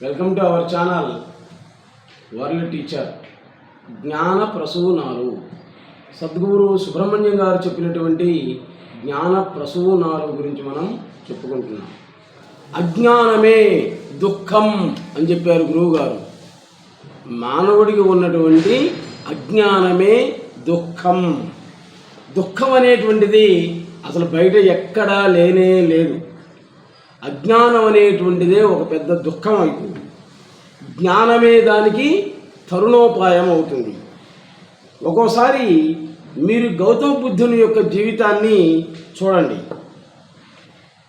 Welcome to our channel world teacher. జ్ఞాన ప్రసూనాలు సద్గురు సుబ్రహ్మణ్యం గారు చెప్పినటువంటి జ్ఞాన ప్రసూనాలు గురించి మనం చెప్పుకుంటున్నాం. అజ్ఞానమే దుఃఖం అని చెప్పారు గురువు గారు. మానవుడికి ఉన్నటువంటి అజ్ఞానమే దుఃఖం. దుఃఖం అనేటువంటిది అసలు బయట ఎక్కడా లేనే లేదు. అజ్ఞానం అనేటువంటిదే ఒక పెద్ద దుఃఖం అవుతుంది. జ్ఞానమే దానికి తరుణోపాయం అవుతుంది. ఒక్కోసారి మీరు గౌతమ బుద్ధుని యొక్క జీవితాన్ని చూడండి.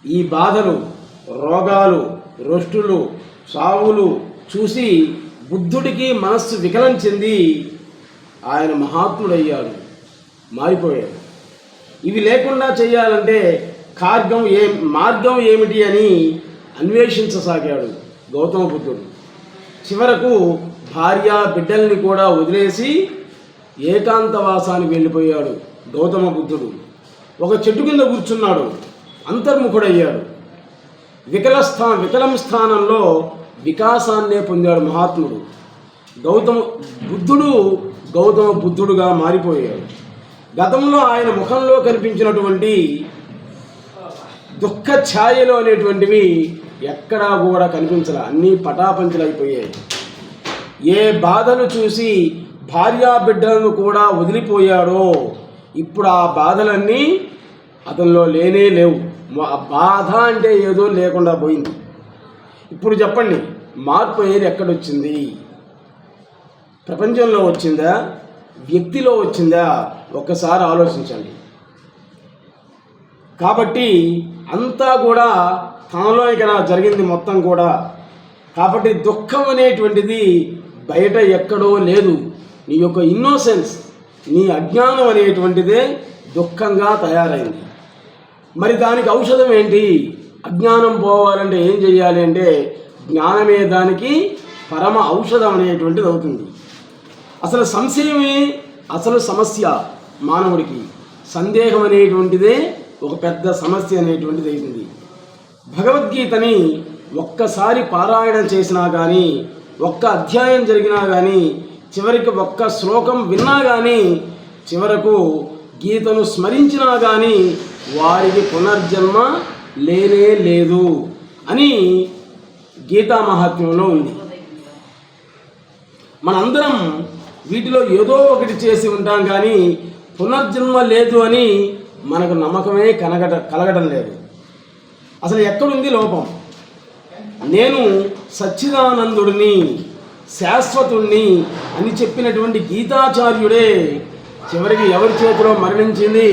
ఈ బాధలు, రోగాలు, రొష్టులు, సావులు చూసి బుద్ధుడికి మనస్సు వికలం చెంది ఆయన మహాత్ముడయ్యాడు, మారిపోయాడు. ఇవి లేకుండా చేయాలంటే మార్గం ఏమిటి అని అన్వేషించసాగాడు గౌతమ బుద్ధుడు. చివరకు భార్య బిడ్డల్ని కూడా వదిలేసి ఏకాంతవాసానికి వెళ్ళిపోయాడు గౌతమ బుద్ధుడు. ఒక చెట్టు కింద కూర్చున్నాడు, అంతర్ముఖుడయ్యాడు. వికలం స్థానంలో వికాసాన్నే పొందాడు మహాత్ముడు. గౌతమ బుద్ధుడుగా మారిపోయాడు. గతంలో ఆయన ముఖంలో కనిపించినటువంటి దుఃఖ ఛాయలు అనేటువంటివి ఎక్కడా కూడా కనిపించలే, అన్నీ పటాపంచలైపోయాయి. ఏ బాధలు చూసి భార్యా బిడ్డలను కూడా వదిలిపోయాడో ఇప్పుడు ఆ బాధలన్నీ అతనిలో లేనే లేవు. బాధ అంటే ఏదో లేకుండా పోయింది. ఇప్పుడు చెప్పండి, మార్పు ఏది ఎక్కడొచ్చింది? ప్రపంచంలో వచ్చిందా, వ్యక్తిలో వచ్చిందా? ఒక్కసారి ఆలోచించండి. కాబట్టి అంతా కూడా తనలో ఇక్కడ జరిగింది మొత్తం కూడా. కాబట్టి దుఃఖం అనేటువంటిది బయట ఎక్కడో లేదు. నీ యొక్క ఇన్నోసెన్స్, నీ అజ్ఞానం అనేటువంటిదే దుఃఖంగా తయారైంది. మరి దానికి ఔషధం ఏంటి? అజ్ఞానం పోవాలంటే ఏం చెయ్యాలి అంటే జ్ఞానమే దానికి పరమ ఔషధం అనేటువంటిది అవుతుంది. అసలు సంశయమే అసలు సమస్య. మానవుడికి సందేహం అనేటువంటిదే ఒక పెద్ద సమస్య అనేటువంటిది అవుతుంది. భగవద్గీతని ఒక్కసారి పారాయణం చేసినా కానీ, ఒక్క అధ్యాయం జరిగినా కానీ, చివరికి ఒక్క శ్లోకం విన్నా కానీ, చివరకు గీతను స్మరించినా కానీ వారికి పునర్జన్మ లేనే లేదు అని గీతా మహాత్మ్యంలో ఉంది. మనందరం వీటిలో ఏదో ఒకటి చేసి ఉంటాం కానీ పునర్జన్మ లేదు అని మనకు నమ్మకమే కలగడం లేదు. అసలు ఎక్కడుంది లోపం? నేను సచ్చిదానందుడిని, శాశ్వతుణ్ణి అని చెప్పినటువంటి గీతాచార్యుడే చివరికి ఎవరి చేతిలో మరణించింది?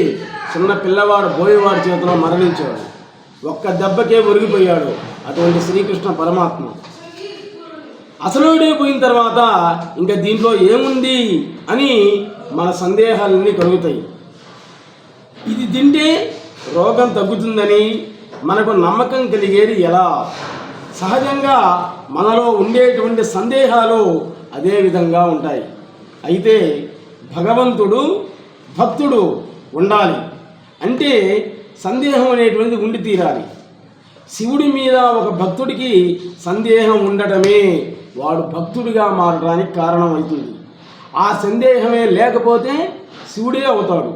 చిన్న పిల్లవాడు బోయేవాడి చేతిలో మరణించాడు. ఒక్క దెబ్బకే ఒరిగిపోయాడు అటువంటి శ్రీకృష్ణ పరమాత్మ. అసలుడే పోయిన తర్వాత ఇంకా దీంట్లో ఏముంది అని మన సందేహాలన్నీ కలుగుతాయి. ఇది తింటే రోగం తగ్గుతుందని మనకు నమ్మకం కలిగేది ఎలా? సహజంగా మనలో ఉండేటువంటి సందేహాలు అదే విధంగా ఉంటాయి. అయితే భగవంతుడు, భక్తుడు ఉండాలి అంటే సందేహం అనేటువంటిది ఉండి తీరాలి. శివుడి మీద ఒక భక్తుడికి సందేహం ఉండటమే వాడు భక్తుడిగా మారడానికి కారణం అవుతుంది. ఆ సందేహమే లేకపోతే శివుడే అవుతాడు.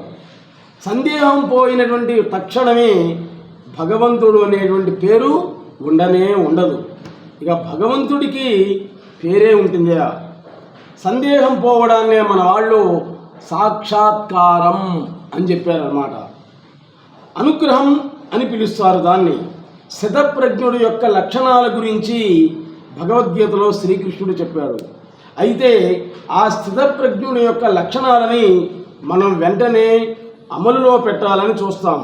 సందేహం పోయినటువంటి తక్షణమే భగవంతుడు అనేటువంటి పేరు ఉండనే ఉండదు. ఇక భగవంతుడికి పేరే ఉంటుందా? సందేహం పోవడాన్నే మన వాళ్ళు సాక్షాత్కారం అని చెప్పారన్నమాట. అనుగ్రహం అని పిలుస్తారు దాన్ని. స్థితప్రజ్ఞుడు యొక్క లక్షణాల గురించి భగవద్గీతలో శ్రీకృష్ణుడు చెప్పాడు. అయితే ఆ స్థితప్రజ్ఞుడి యొక్క లక్షణాలని మనం వెంటనే అమలులో పెట్టాలని చూస్తాం.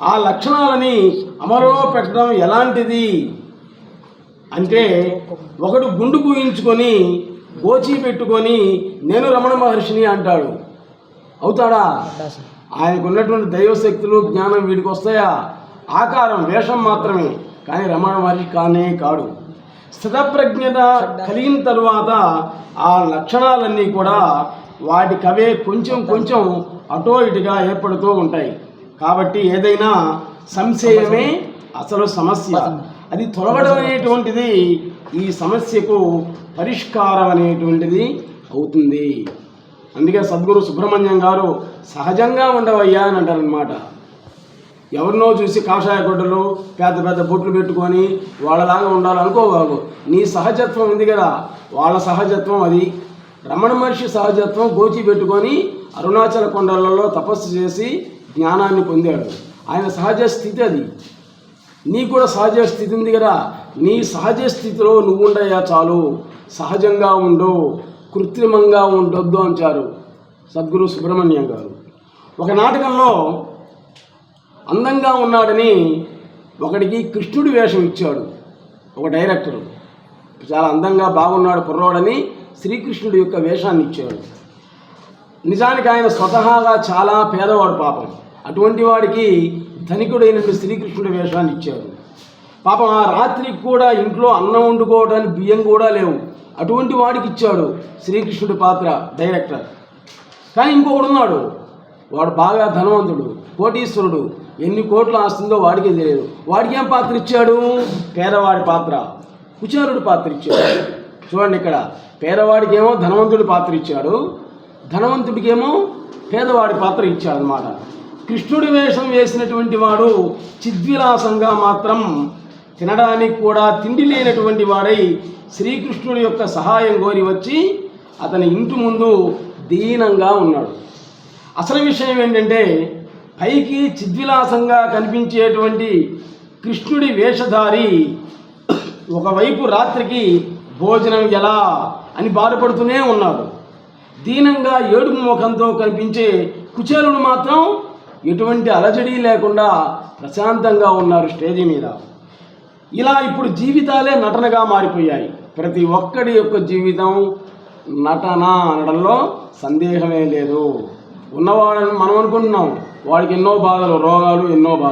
ఆ లక్షణాలని అమలులో పెట్టడం ఎలాంటిది అంటే, ఒకడు గుండు పూయించుకొని గోచి పెట్టుకొని నేను రమణ మహర్షిని అంటాడు. అవుతాడా? ఆయనకున్నటువంటి దైవశక్తులు, జ్ఞానం వీడికి వస్తాయా? ఆకారం, వేషం మాత్రమే, కానీ రమణ మహర్షి కానే కాడు. స్థితప్రజ్ఞత కలిగిన తరువాత ఆ లక్షణాలన్నీ కూడా వాటికవే కొంచెం అటో ఇటుగా ఏర్పడుతూ ఉంటాయి. కాబట్టి ఏదైనా సంశయమే అసలు సమస్య. అది తొలగడం అనేటువంటిది ఈ సమస్యకు పరిష్కారం అనేటువంటిది అవుతుంది. అందుకే సద్గురు సుబ్రహ్మణ్యం గారు సహజంగా ఉండవయ్యా అని అంటారనమాట. ఎవరినో చూసి కాషాయ గుడ్డలు పెద్ద పెద్ద బొట్లు పెట్టుకొని వాళ్ళలాగా ఉండాలనుకోబాబు. నీ సహజత్వం ఉంది కదా, వాళ్ళ సహజత్వం అది. రమణ మహర్షి సహజత్వం గోచి పెట్టుకొని అరుణాచల కొండలలో తపస్సు చేసి జ్ఞానాన్ని పొందాడు. ఆయన సహజ స్థితి అది. నీ కూడా సహజ స్థితి ఉంది కదా, నీ సహజ స్థితిలో నువ్వు ఉండయా చాలు. సహజంగా ఉండు, కృత్రిమంగా ఉండొద్దు అంటారు సద్గురు సుబ్రహ్మణ్యం గారు. ఒక నాటకంలో అందంగా ఉన్నాడని ఒకడికి కృష్ణుడి వేషం ఇచ్చాడు ఒక డైరెక్టరు. చాలా అందంగా బాగున్నాడు కుర్రోడని శ్రీకృష్ణుడి యొక్క వేషాన్ని ఇచ్చాడు. నిజానికి ఆయన స్వతహాగా చాలా పేదవాడు పాపం. అటువంటి వాడికి ధనికుడైన శ్రీకృష్ణుడి వేషాన్ని ఇచ్చారు. పాపం ఆ రాత్రికి కూడా ఇంట్లో అన్నం వండుకోవడానికి బియ్యం కూడా లేవు. అటువంటి వాడికి ఇచ్చాడు శ్రీకృష్ణుడి పాత్ర డైరెక్టర్. కానీ ఇంకొకడు ఉన్నాడు, వాడు బాగా ధనవంతుడు, కోటీశ్వరుడు, ఎన్ని కోట్లు ఆస్తుందో వాడికే తెలియదు. వాడికి ఏం పాత్ర ఇచ్చాడు? పేదవాడి పాత్ర, కుచేరుడి పాత్ర ఇచ్చాడు. చూడండి, ఇక్కడ పేదవాడికేమో ధనవంతుడి పాత్ర ఇచ్చాడు, ధనవంతుడికేమో పేదవాడి పాత్ర ఇచ్చాడు అన్నమాట. కృష్ణుడి వేషం వేసినటువంటి వాడు చిద్విలాసంగా మాత్రం తినడానికి కూడా తిండి లేనటువంటి వాడై శ్రీకృష్ణుడి యొక్క సహాయం కోరి వచ్చి అతని ఇంటి ముందు దీనంగా ఉన్నాడు. అసలు విషయం ఏంటంటే, పైకి చిద్విలాసంగా కనిపించేటువంటి కృష్ణుడి వేషధారి ఒకవైపు రాత్రికి భోజనం ఎలా అని బాధపడుతూనే ఉన్నాడు. దీనంగా ఏడుపు ముఖంతో కనిపించే కుచేలుడు మాత్రం ఎటువంటి అలజడి లేకుండా ప్రశాంతంగా ఉన్నారు స్టేజి మీద. ఇలా ఇప్పుడు జీవితాలే నటనగా మారిపోయాయి. ప్రతి ఒక్కడి యొక్క జీవితం నటన అనడంలో సందేహమే లేదు. ఉన్నవాళ్ళని మనం అనుకుంటున్నాం, వాడికి ఎన్నో బాధలు, రోగాలు, ఎన్నో బాధలు.